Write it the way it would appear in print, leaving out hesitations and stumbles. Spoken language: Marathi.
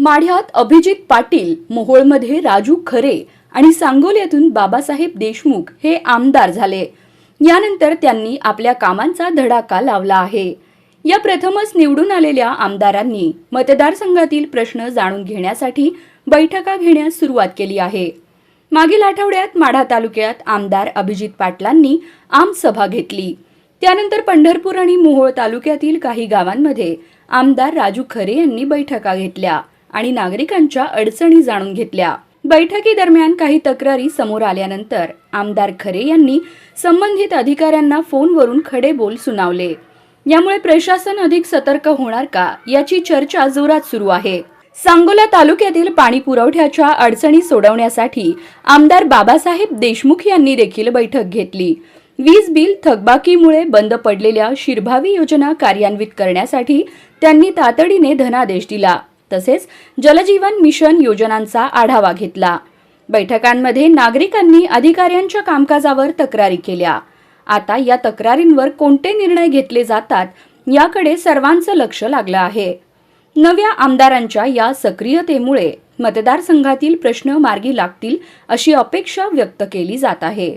माढ्यात अभिजित पाटील, मोहोळमध्ये राजू खरे आणि सांगोल्यातून बाबासाहेब देशमुख हे आमदार झाले। यानंतर त्यांनी आपल्या कामांचा धडाका लावला आहे। या प्रथमच निवडून आलेल्या आमदारांनी मतदारसंघातील प्रश्न जाणून घेण्यासाठी बैठका घेण्यास सुरुवात केली आहे। मागील आठवड्यात माढा तालुक्यात आमदार अभिजित पाटलांनी आमसभा घेतली। त्यानंतर पंढरपूर आणि मोहोळ तालुक्यातील काही गावांमध्ये आमदार राजू खरे यांनी बैठका घेतल्या आणि नागरिकांच्या अडचणी जाणून घेतल्या। बैठकीदरम्यान काही तक्रारी समोर आल्यानंतर आमदार खरे यांनी संबंधित अधिकाऱ्यांना फोनवरून खडेबोल सुनावले। यामुळे प्रशासन अधिक सतर्क होणार का याची चर्चा जोरात सुरू आहे। सांगोला तालुक्यातील पाणी पुरवठ्याच्या अडचणी सोडवण्यासाठी आमदार बाबासाहेब देशमुख यांनी देखील बैठक घेतली। वीज बिल थकबाकीमुळे बंद पडलेल्या शिरभावी योजना कार्यान्वित करण्यासाठी त्यांनी तातडीने धनादेश दिला। तसेच जलजीवन मिशन योजनांचा आढावा घेतला। बैठकांमध्ये नागरिकांनी अधिकाऱ्यांच्या कामकाजावर तक्रारी केल्या। आता या तक्रारींवर कोणते निर्णय घेतले जातात याकडे सर्वांचं लक्ष लागलं आहे। नव्या आमदारांच्या या सक्रियतेमुळे मतदारसंघातील प्रश्न मार्गी लागतील अशी अपेक्षा व्यक्त केली जात आहे।